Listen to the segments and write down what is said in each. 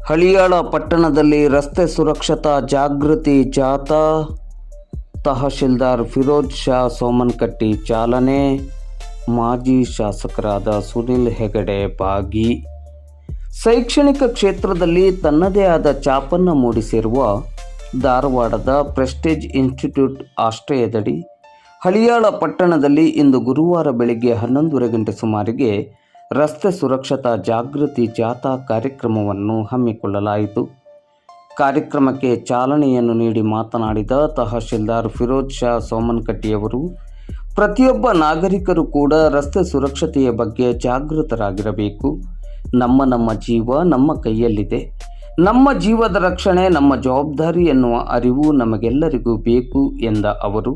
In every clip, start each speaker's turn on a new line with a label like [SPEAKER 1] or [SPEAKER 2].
[SPEAKER 1] ಹಳಿಯಾಳ ಪಟ್ಟಣದಲ್ಲಿ ರಸ್ತೆ ಸುರಕ್ಷತಾ ಜಾಗೃತಿ ಜಾಥಾ ತಹಶೀಲ್ದಾರ್ ಫಿರೋಜ್ ಶಾ ಸೋಮನಕಟ್ಟಿ ಚಾಲನೆ, ಮಾಜಿ ಶಾಸಕರಾದ ಸುನಿಲ್ ಹೆಗಡೆ ಭಾಗಿ. ಶೈಕ್ಷಣಿಕ ಕ್ಷೇತ್ರದಲ್ಲಿ ತನ್ನದೇ ಆದ ಛಾಪನ್ನು ಮೂಡಿಸಿರುವ ಧಾರವಾಡದ ಪ್ರೆಸ್ಟೀಜ್ ಇನ್ಸ್ಟಿಟ್ಯೂಟ್ ಆಶ್ರಯದಡಿ ಹಳಿಯಾಳ ಪಟ್ಟಣದಲ್ಲಿ ಇಂದು ಗುರುವಾರ ಬೆಳಗ್ಗೆ 11 ಗಂಟೆ ಸುಮಾರಿಗೆ ರಸ್ತೆ ಸುರಕ್ಷತಾ ಜಾಗೃತಿ ಜಾಥಾ ಕಾರ್ಯಕ್ರಮವನ್ನು ಹಮ್ಮಿಕೊಳ್ಳಲಾಯಿತು. ಕಾರ್ಯಕ್ರಮಕ್ಕೆ ಚಾಲನೆಯನ್ನು ನೀಡಿ ಮಾತನಾಡಿದ ತಹಶೀಲ್ದಾರ್ ಫಿರೋಜ್ ಶಾ ಸೋಮನಕಟ್ಟಿಯವರು, ಪ್ರತಿಯೊಬ್ಬ ನಾಗರಿಕರು ಕೂಡ ರಸ್ತೆ ಸುರಕ್ಷತೆಯ ಬಗ್ಗೆ ಜಾಗೃತರಾಗಿರಬೇಕು. ನಮ್ಮ ಜೀವ ನಮ್ಮ ಕೈಯಲ್ಲಿದೆ. ನಮ್ಮ ಜೀವದ ರಕ್ಷಣೆ ನಮ್ಮ ಜವಾಬ್ದಾರಿ ಎನ್ನುವ ಅರಿವು ನಮಗೆಲ್ಲರಿಗೂ ಬೇಕು ಎಂದ ಅವರು,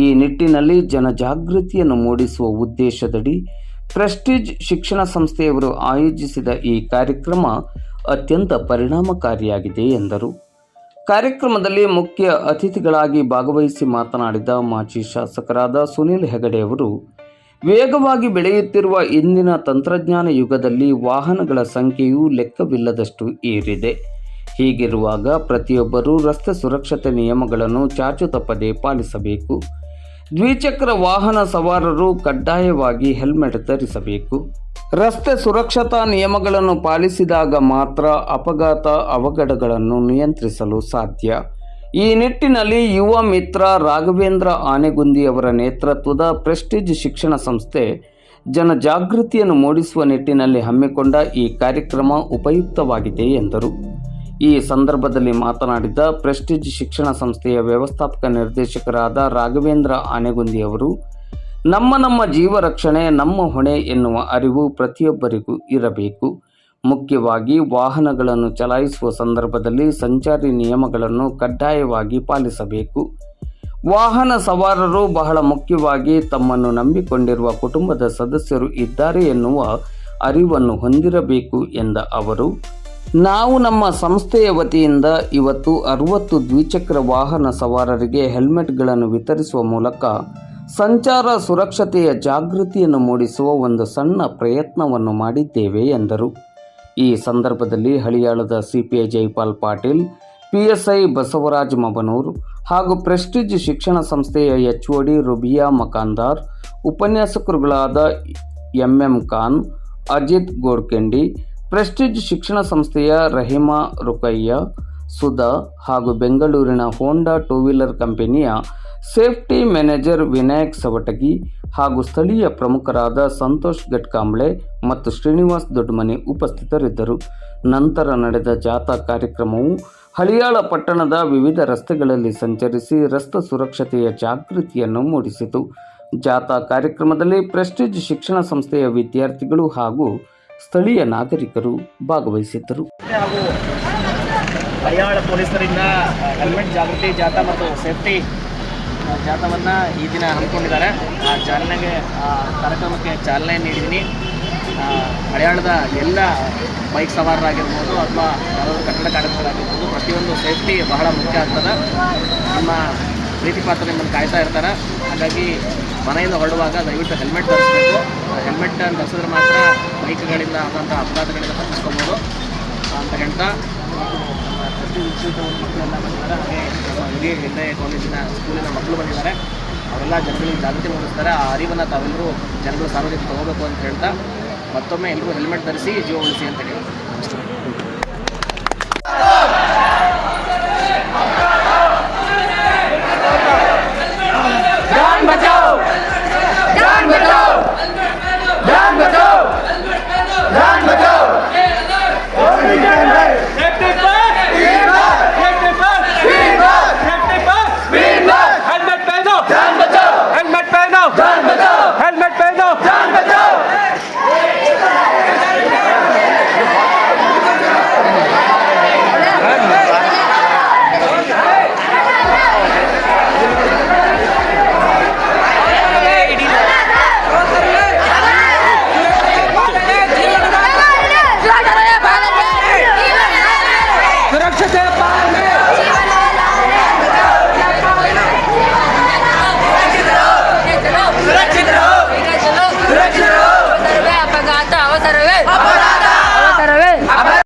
[SPEAKER 1] ಈ ನಿಟ್ಟಿನಲ್ಲಿ ಜನಜಾಗೃತಿಯನ್ನು ಮೂಡಿಸುವ ಉದ್ದೇಶದಡಿ ಪ್ರೆಸ್ಟೀಜ್ ಶಿಕ್ಷಣ ಸಂಸ್ಥೆಯವರು ಆಯೋಜಿಸಿದ ಈ ಕಾರ್ಯಕ್ರಮ ಅತ್ಯಂತ ಪರಿಣಾಮಕಾರಿಯಾಗಿದೆ ಎಂದರು. ಕಾರ್ಯಕ್ರಮದಲ್ಲಿ ಮುಖ್ಯ ಅತಿಥಿಗಳಾಗಿ ಭಾಗವಹಿಸಿ ಮಾತನಾಡಿದ ಮಾಜಿ ಶಾಸಕರಾದ ಸುನಿಲ್ ಹೆಗಡೆಯವರು, ವೇಗವಾಗಿ ಬೆಳೆಯುತ್ತಿರುವ ಇಂದಿನ ತಂತ್ರಜ್ಞಾನ ಯುಗದಲ್ಲಿ ವಾಹನಗಳ ಸಂಖ್ಯೆಯು ಲೆಕ್ಕವಿಲ್ಲದಷ್ಟು ಏರಿದೆ. ಹೀಗಿರುವಾಗ ಪ್ರತಿಯೊಬ್ಬರೂ ರಸ್ತೆ ಸುರಕ್ಷತೆ ನಿಯಮಗಳನ್ನು ಚಾಚು ತಪ್ಪದೆ ಪಾಲಿಸಬೇಕು. ದ್ವಿಚಕ್ರ ವಾಹನ ಸವಾರರು ಕಡ್ಡಾಯವಾಗಿ ಹೆಲ್ಮೆಟ್ ಧರಿಸಬೇಕು. ರಸ್ತೆ ಸುರಕ್ಷತಾ ನಿಯಮಗಳನ್ನು ಪಾಲಿಸಿದಾಗ ಮಾತ್ರ ಅಪಘಾತ ಅವಘಡಗಳನ್ನು ನಿಯಂತ್ರಿಸಲು ಸಾಧ್ಯ. ಈ ನಿಟ್ಟಿನಲ್ಲಿ ಯುವ ಮಿತ್ರ ರಾಘವೇಂದ್ರ ಆನೆಗುಂದಿ ಅವರ ನೇತೃತ್ವದ ಪ್ರೆಸ್ಟೀಜ್ ಶಿಕ್ಷಣ ಸಂಸ್ಥೆ ಜನಜಾಗೃತಿಯನ್ನು ಮೂಡಿಸುವ ನಿಟ್ಟಿನಲ್ಲಿ ಹಮ್ಮಿಕೊಂಡ ಈ ಕಾರ್ಯಕ್ರಮ ಉಪಯುಕ್ತವಾಗಿದೆ ಎಂದರು. ಈ ಸಂದರ್ಭದಲ್ಲಿ ಮಾತನಾಡಿದ ಪ್ರೆಸ್ಟೀಜ್ ಶಿಕ್ಷಣ ಸಂಸ್ಥೆಯ ವ್ಯವಸ್ಥಾಪಕ ನಿರ್ದೇಶಕರಾದ ರಾಘವೇಂದ್ರ ಆನೆಗುಂದಿ ಅವರು, ನಮ್ಮ ಜೀವ ರಕ್ಷಣೆ ನಮ್ಮ ಹೊಣೆ ಎನ್ನುವ ಅರಿವು ಪ್ರತಿಯೊಬ್ಬರಿಗೂ ಇರಬೇಕು. ಮುಖ್ಯವಾಗಿ ವಾಹನಗಳನ್ನು ಚಲಾಯಿಸುವ ಸಂದರ್ಭದಲ್ಲಿ ಸಂಚಾರಿ ನಿಯಮಗಳನ್ನು ಕಡ್ಡಾಯವಾಗಿ ಪಾಲಿಸಬೇಕು. ವಾಹನ ಸವಾರರು ಬಹಳ ಮುಖ್ಯವಾಗಿ ತಮ್ಮನ್ನು ನಂಬಿಕೊಂಡಿರುವ ಕುಟುಂಬದ ಸದಸ್ಯರು ಇದ್ದಾರೆ ಎನ್ನುವ ಅರಿವನ್ನು ಹೊಂದಿರಬೇಕು ಎಂದ ಅವರು, ನಾವು ನಮ್ಮ ಸಂಸ್ಥೆಯ ವತಿಯಿಂದ ಇವತ್ತು 60 ದ್ವಿಚಕ್ರ ವಾಹನ ಸವಾರರಿಗೆ ಹೆಲ್ಮೆಟ್ಗಳನ್ನು ವಿತರಿಸುವ ಮೂಲಕ ಸಂಚಾರ ಸುರಕ್ಷತೆಯ ಜಾಗೃತಿಯನ್ನು ಮೂಡಿಸುವ ಒಂದು ಸಣ್ಣ ಪ್ರಯತ್ನವನ್ನು ಮಾಡಿದ್ದೇವೆ ಎಂದರು. ಈ ಸಂದರ್ಭದಲ್ಲಿ ಹಳಿಯಾಳದ ಸಿಪಿಐ ಜೈಪಾಲ್ ಪಾಟೀಲ್, ಪಿಎಸ್ಐ ಬಸವರಾಜ್ ಮಬನೂರ್ ಹಾಗೂ ಪ್ರೆಸ್ಟೀಜ್ ಶಿಕ್ಷಣ ಸಂಸ್ಥೆಯ ಎಚ್ಒಡಿ ರುಬಿಯಾ ಮಕಾಂದಾರ್, ಉಪನ್ಯಾಸಕರುಗಳಾದ ಎಂಎಂ ಖಾನ್, ಅಜಿತ್ ಗೋಡ್ಕೆಂಡಿ, ಪ್ರೆಸ್ಟೀಜ್ ಶಿಕ್ಷಣ ಸಂಸ್ಥೆಯ ರಹಿಮಾ ರುಕಯ್ಯ, ಸುಧಾ ಹಾಗೂ ಬೆಂಗಳೂರಿನ ಹೋಂಡಾ ಟೂ ವೀಲರ್ ಕಂಪನಿಯ ಸೇಫ್ಟಿ ಮ್ಯಾನೇಜರ್ ವಿನಾಯಕ್ ಸವಟಗಿ ಹಾಗೂ ಸ್ಥಳೀಯ ಪ್ರಮುಖರಾದ ಸಂತೋಷ್ ಗಟ್ಕಾಂಬ್ಳೆ ಮತ್ತು ಶ್ರೀನಿವಾಸ್ ದೊಡ್ಡಮನಿ ಉಪಸ್ಥಿತರಿದ್ದರು. ನಂತರ ನಡೆದ ಜಾಥಾ ಕಾರ್ಯಕ್ರಮವು ಹಳಿಯಾಳ ಪಟ್ಟಣದ ವಿವಿಧ ರಸ್ತೆಗಳಲ್ಲಿ ಸಂಚರಿಸಿ ರಸ್ತೆ ಸುರಕ್ಷತೆಯ ಜಾಗೃತಿಯನ್ನು ಮೂಡಿಸಿತು. ಜಾಥಾ ಕಾರ್ಯಕ್ರಮದಲ್ಲಿ ಪ್ರೆಸ್ಟೀಜ್ ಶಿಕ್ಷಣ ಸಂಸ್ಥೆಯ ವಿದ್ಯಾರ್ಥಿಗಳು ಹಾಗೂ ಸ್ಥಳೀಯ ನಾಗರಿಕರು ಭಾಗವಹಿಸಿದ್ದರು.
[SPEAKER 2] ಹಾಗೂ ಹಳಿಯಾಳ ಪೊಲೀಸರಿಂದ ಹೆಲ್ಮೆಟ್ ಜಾಗೃತಿ ಜಾಥಾ ಮತ್ತು ಸೇಫ್ಟಿ ಜಾಥಾವನ್ನು ಈ ದಿನ ಹಮ್ಮಿಕೊಂಡಿದ್ದಾರೆ. ಆ ಕಾರ್ಯಕ್ರಮಕ್ಕೆ ಚಾಲನೆ ನೀಡಿದ್ದೀನಿ. ಹಳಿಯಾಳದ ಎಲ್ಲ ಬೈಕ್ ಸವಾರರಾಗಿರ್ಬೋದು ಅಥವಾ ಯಾವುದಾದ್ರು ಕಟ್ಟಡ ಕಾರ್ಮಿಕರಾಗಿರ್ಬೋದು, ಪ್ರತಿಯೊಂದು ಸೇಫ್ಟಿ ಬಹಳ ಮುಖ್ಯ ಆಗ್ತದೆ. ನಿಮ್ಮ ಪ್ರೀತಿ ಪಾತ್ರ ನಿಮ್ಮನ್ನು ಕಾಯ್ತಾ ಇರ್ತಾರೆ. ಹಾಗಾಗಿ ಮನೆಯಿಂದ ಹೊರಡುವಾಗ ದಯವಿಟ್ಟು ಹೆಲ್ಮೆಟ್ ಧರಿಸಬೇಕು. ಹೆಲ್ಮೆಟ್ ಧರಿಸಿದ್ರೆ ಮಾತ್ರ ಬೈಕ್ಗಳಿಂದ ಆದಂಥ ಅಪಘಾತಗಳಿಂದ ತಪ್ಪಿಸ್ಕೊಬೋದು ಅಂತ ಹೇಳ್ತಾ, ಮಕ್ಕಳೆಲ್ಲ ಬಂದಿದ್ದಾರೆ. ಹಾಗೆ ಹಿರಿಯ ಹಿರಿಯ ಕಾಲೇಜಿನ ಸ್ಕೂಲಿನ ಮಕ್ಕಳು ಬಂದಿದ್ದಾರೆ. ಅವರೆಲ್ಲ ಜನಗಳಿಗೆ ಜಾಗೃತಿ ಮೂಡಿಸ್ತಾರೆ. ಆ ಅರಿವನ್ನು ತಾವೆಲ್ಲರೂ ಜನಗಳು ಸಾರ್ವಜನಿಕ ತಗೋಬೇಕು ಅಂತ ಹೇಳ್ತಾ, ಮತ್ತೊಮ್ಮೆ ಎಲ್ಲರೂ ಹೆಲ್ಮೆಟ್ ಧರಿಸಿ ಜೀವ ಉಳಿಸಿ ಅಂತ ಹೇಳಿ ನಮಸ್ಕಾರ.